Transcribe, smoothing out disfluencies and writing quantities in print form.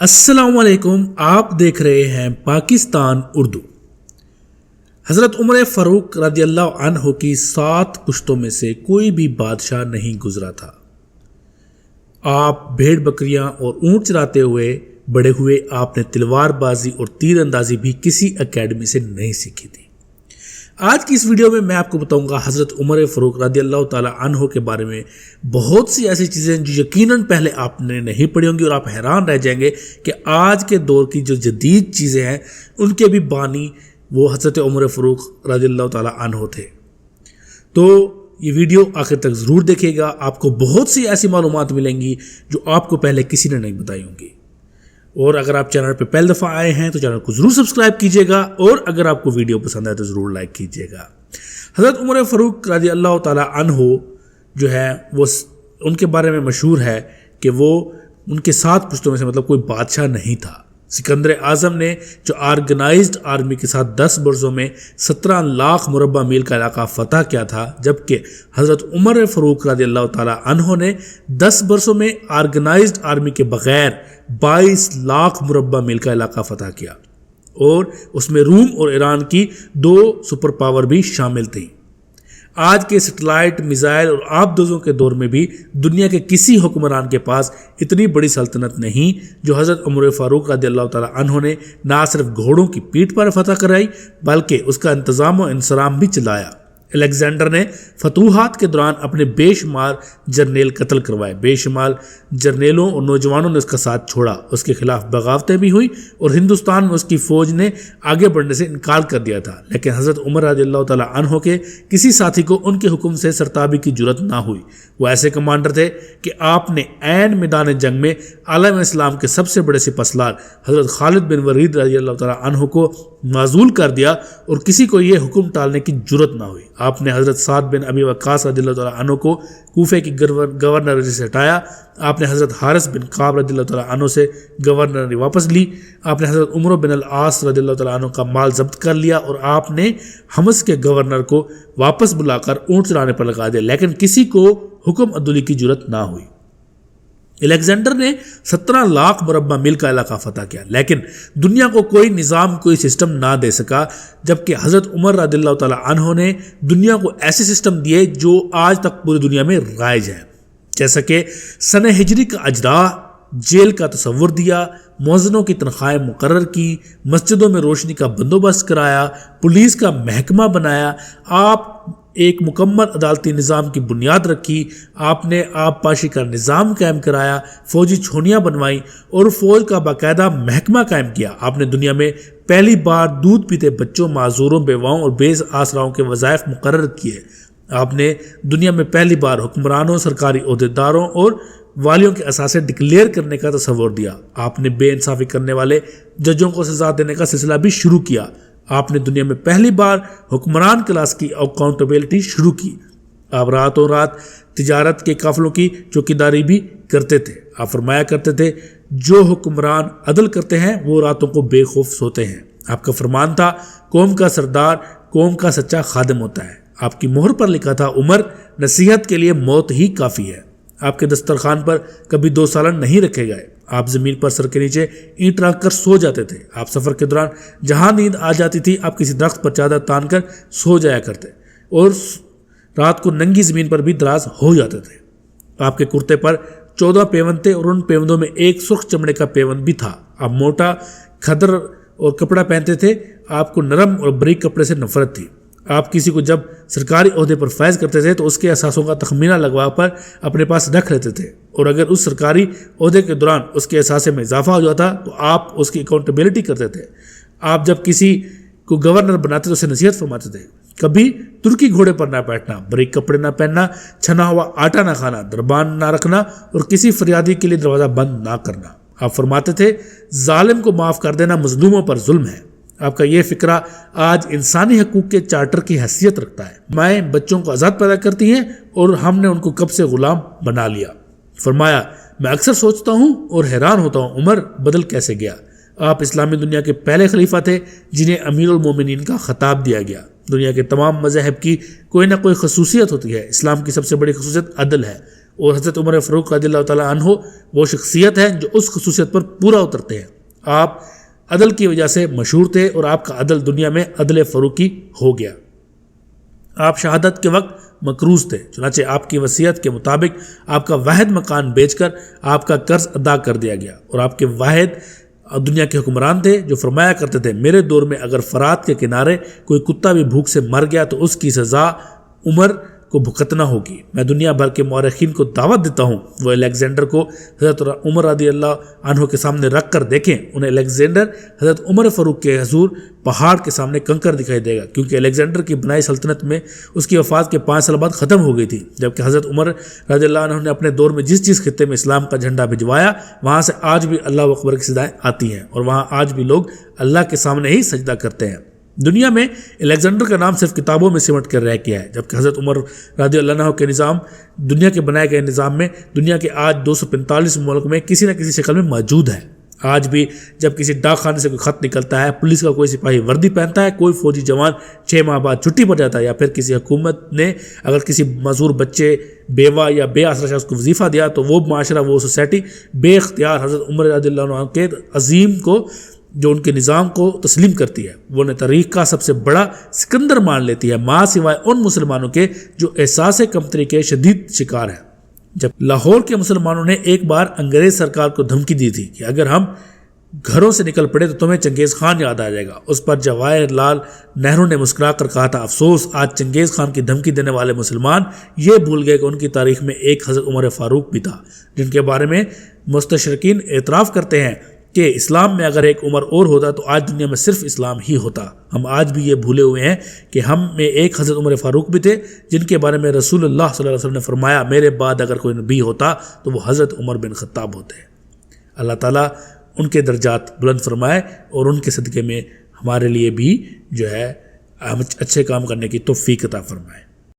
السلام علیکم، آپ دیکھ رہے ہیں پاکستان اردو۔ حضرت عمر فاروق رضی اللہ عنہ کی 7 پشتوں میں سے کوئی بھی بادشاہ نہیں گزرا تھا۔ آپ بھیڑ بکریاں اور اونٹ چراتے ہوئے بڑے ہوئے۔ آپ نے تلوار بازی اور تیر اندازی بھی کسی اکیڈمی سے نہیں سیکھی تھی۔ آج کی اس ویڈیو میں میں آپ کو بتاؤں گا حضرت عمر فاروق رضی اللہ تعالی عنہ کے بارے میں بہت سی ایسی چیزیں جو یقیناً پہلے آپ نے نہیں پڑھی ہوں گی، اور آپ حیران رہ جائیں گے کہ آج کے دور کی جو جدید چیزیں ہیں ان کے بھی بانی وہ حضرت عمر فاروق رضی اللہ تعالی عنہ تھے۔ تو یہ ویڈیو آخر تک ضرور دیکھیے گا، آپ کو بہت سی ایسی معلومات ملیں گی جو آپ کو پہلے کسی نے نہیں بتائی ہوں گی۔ اور اگر آپ چینل پہ پہلی دفعہ آئے ہیں تو چینل کو ضرور سبسکرائب کیجیے گا، اور اگر آپ کو ویڈیو پسند آئے تو ضرور لائک کیجیے گا۔ حضرت عمر فاروق رضی اللہ تعالی عنہ جو ہے وہ ان کے بارے میں مشہور ہے کہ وہ ان کے 7 پشتوں میں سے مطلب کوئی بادشاہ نہیں تھا۔ سکندر اعظم نے جو آرگنائزڈ آرمی کے ساتھ 10 برسوں میں 17 لاکھ مربع میل کا علاقہ فتح کیا تھا، جبکہ حضرت عمر فاروق رضی اللہ تعالی عنہ نے 10 برسوں میں آرگنائزڈ آرمی کے بغیر 22 لاکھ مربع میل کا علاقہ فتح کیا، اور اس میں روم اور ایران کی 2 سپر پاور بھی شامل تھیں۔ آج کے سیٹلائٹ، میزائل اور آبدوزوں کے دور میں بھی دنیا کے کسی حکمران کے پاس اتنی بڑی سلطنت نہیں جو حضرت عمر فاروق رضی اللہ تعالی عنہ نے نہ صرف گھوڑوں کی پیٹھ پر فتح کرائی بلکہ اس کا انتظام و انصرام بھی چلایا۔ الیگزینڈر نے فتوحات کے دوران اپنے بے شمار جرنیل قتل کروائے، بے شمار جرنیلوں اور نوجوانوں نے اس کا ساتھ چھوڑا، اس کے خلاف بغاوتیں بھی ہوئی، اور ہندوستان میں اس کی فوج نے آگے بڑھنے سے انکار کر دیا تھا، لیکن حضرت عمر رضی اللہ تعالی عنہ کے کسی ساتھی کو ان کے حکم سے سرتابی کی جرت نہ ہوئی۔ وہ ایسے کمانڈر تھے کہ آپ نے عین میدان جنگ میں عالم اسلام کے سب سے بڑے سپہ سالار حضرت خالد بن ولید رضی اللہ تعالی عنہ کو معزول کر دیا، اور کسی کو یہ حکم ٹالنے کی جرت نہ ہوئی۔ آپ نے حضرت سعد بن ابی وقاص رضی اللہ تعالی عنہ کو کوفے کی گورنری سے ہٹایا۔ آپ نے حضرت حارث بن کعب رضی اللہ تعالی عنہ سے گورنری واپس لی۔ آپ نے حضرت عمرو بن العاص رضی اللہ تعالی عنہ کا مال ضبط کر لیا، اور آپ نے حمص کے گورنر کو واپس بلا کر اونٹ چرانے پر لگا دیا، لیکن کسی کو حکم عدولی کی جرت نہ ہوئی۔ الیگزینڈر نے 17 لاکھ مربع میل کا علاقہ فتح کیا، لیکن دنیا کو کوئی نظام، کوئی سسٹم نہ دے سکا، جبکہ حضرت عمر رضی اللہ تعالی عنہ نے دنیا کو ایسے سسٹم دیے جو آج تک پوری دنیا میں رائج ہیں، جیسا کہ سنہ ہجری کا اجراء، جیل کا تصور دیا، مؤذنوں کی تنخواہیں مقرر کی، مسجدوں میں روشنی کا بندوبست کرایا، پولیس کا محکمہ بنایا، آپ ایک مکمل عدالتی نظام کی بنیاد رکھی، آپ نے آب پاشی کا نظام قائم کرایا، فوجی چھونیاں بنوائیں اور فوج کا باقاعدہ محکمہ قائم کیا۔ آپ نے دنیا میں پہلی بار دودھ پیتے بچوں، معذوروں، بیواؤں اور بے آسراؤں کے وظائف مقرر کیے۔ آپ نے دنیا میں پہلی بار حکمرانوں، سرکاری عہدیداروں اور والیوں کے اثاثے ڈکلیئر کرنے کا تصور دیا۔ آپ نے بے انصافی کرنے والے ججوں کو سزا دینے کا سلسلہ بھی شروع کیا۔ آپ نے دنیا میں پہلی بار حکمران کلاس کی اکاؤنٹیبلٹی شروع کی۔ آپ راتوں رات تجارت کے قافلوں کی چوکیداری بھی کرتے تھے۔ آپ فرمایا کرتے تھے، جو حکمران عدل کرتے ہیں وہ راتوں کو بے خوف سوتے ہیں۔ آپ کا فرمان تھا، قوم کا سردار قوم کا سچا خادم ہوتا ہے۔ آپ کی مہر پر لکھا تھا، عمر، نصیحت کے لیے موت ہی کافی ہے۔ آپ کے دسترخوان پر کبھی 2 سالن نہیں رکھے گئے۔ آپ زمین پر سر کے نیچے اینٹ رکھ کر سو جاتے تھے۔ آپ سفر کے دوران جہاں نیند آ جاتی تھی آپ کسی درخت پر چادر تان کر سو جایا کرتے، اور رات کو ننگی زمین پر بھی دراز ہو جاتے تھے۔ آپ کے کرتے پر 14 پیوند تھے، اور ان پیوندوں میں ایک سرخ چمڑے کا پیوند بھی تھا۔ آپ موٹا کھدر اور کپڑا پہنتے تھے۔ آپ کو نرم اور بریک کپڑے سے نفرت تھی۔ آپ کسی کو جب سرکاری عہدے پر فائز کرتے تھے تو اس کے اثاثوں کا تخمینہ لگوا کر اپنے پاس رکھ لیتے تھے، اور اگر اس سرکاری عہدے کے دوران اس کے اثاثے میں اضافہ ہو جاتا تو آپ اس کی اکاؤنٹیبلٹی کرتے تھے۔ آپ جب کسی کو گورنر بناتے تو اسے نصیحت فرماتے تھے، کبھی ترکی گھوڑے پر نہ بیٹھنا، بریک کپڑے نہ پہننا، چھنا ہوا آٹا نہ کھانا، دربان نہ رکھنا، اور کسی فریادی کے لیے دروازہ بند نہ کرنا۔ آپ فرماتے تھے، ظالم کو معاف کر دینا مظلوموں پر ظلم ہے۔ آپ کا یہ فکرہ آج انسانی حقوق کے چارٹر کی حیثیت رکھتا ہے۔ مائیں بچوں کو آزاد پیدا کرتی ہیں، اور ہم نے ان کو کب سے غلام بنا لیا۔ فرمایا، میں اکثر سوچتا ہوں اور حیران ہوتا ہوں، عمر بدل کیسے گیا۔ آپ اسلامی دنیا کے پہلے خلیفہ تھے جنہیں امیر المومنین کا خطاب دیا گیا۔ دنیا کے تمام مذاہب کی کوئی نہ کوئی خصوصیت ہوتی ہے، اسلام کی سب سے بڑی خصوصیت عدل ہے۔ اور حضرت عمر فاروق رضی اللہ تعالیٰ عنہ وہ شخصیت ہے جو اس خصوصیت پر پورا اترتے ہیں۔ آپ عدل کی وجہ سے مشہور تھے اور آپ کا عدل دنیا میں عدل فاروقی ہو گیا۔ آپ شہادت کے وقت مقروض تھے، چنانچہ آپ کی وصیت کے مطابق آپ کا واحد مکان بیچ کر آپ کا قرض ادا کر دیا گیا، اور آپ کے واحد دنیا کے حکمران تھے جو فرمایا کرتے تھے میرے دور میں اگر فرات کے کنارے کوئی کتا بھی بھوک سے مر گیا تو اس کی سزا عمر کو بھگتنا ہوگی۔ میں دنیا بھر کے مورخین کو دعوت دیتا ہوں وہ الیگزینڈر کو حضرت عمر رضی اللہ عنہ کے سامنے رکھ کر دیکھیں، انہیں الیگزینڈر حضرت عمر فاروق کے حضور پہاڑ کے سامنے کنکر دکھائی دے گا، کیونکہ الیگزینڈر کی بنائی سلطنت میں اس کی وفات کے 5 سال بعد ختم ہو گئی تھی، جبکہ حضرت عمر رضی اللہ عنہ نے اپنے دور میں جس خطے میں اسلام کا جھنڈا بھجوایا وہاں سے آج بھی اللہ اکبر کی صدائیں آتی ہیں، اور وہاں آج بھی لوگ اللہ کے سامنے ہی سجدہ کرتے ہیں۔ دنیا میں الیگزینڈر کا نام صرف کتابوں میں سمٹ کر رہ گیا ہے، جبکہ حضرت عمر رضی اللہ عنہ کے نظام دنیا کے بنائے گئے نظام میں دنیا کے آج 245 ملک میں کسی نہ کسی شکل میں موجود ہے۔ آج بھی جب کسی ڈاک خانے سے کوئی خط نکلتا ہے، پولیس کا کوئی سپاہی وردی پہنتا ہے، کوئی فوجی جوان 6 ماہ بعد چھٹی پر جاتا ہے، یا پھر کسی حکومت نے اگر کسی معذور بچے، بیوہ یا بے آسرا شخص کو وظیفہ دیا تو وہ معاشرہ، وہ سوسائٹی بے اختیار حضرت عمر رضی اللہ عنہ کے عظیم کو، جو ان کے نظام کو تسلیم کرتی ہے، وہ انہیں تاریخ کا سب سے بڑا سکندر مان لیتی ہے، ماں سوائے ان مسلمانوں کے جو احساس کمتری کے شدید شکار ہیں۔ جب لاہور کے مسلمانوں نے ایک بار انگریز سرکار کو دھمکی دی تھی کہ اگر ہم گھروں سے نکل پڑے تو تمہیں چنگیز خان یاد آ جائے گا، اس پر جواہر لال نہرو نے مسکرا کر کہا تھا افسوس آج چنگیز خان کی دھمکی دینے والے مسلمان یہ بھول گئے کہ ان کی تاریخ میں ایک حضرت عمر فاروق بھی تھا، جن کے بارے میں مستشرقین اعتراف کرتے ہیں کہ اسلام میں اگر ایک عمر اور ہوتا تو آج دنیا میں صرف اسلام ہی ہوتا۔ ہم آج بھی یہ بھولے ہوئے ہیں کہ ہم میں ایک حضرت عمر فاروق بھی تھے، جن کے بارے میں رسول اللہ صلی اللہ علیہ وسلم نے فرمایا میرے بعد اگر کوئی نبی ہوتا تو وہ حضرت عمر بن خطاب ہوتے۔ اللہ تعالیٰ ان کے درجات بلند فرمائے اور ان کے صدقے میں ہمارے لیے بھی جو ہے اچھے کام کرنے کی توفیق عطا فرمائے۔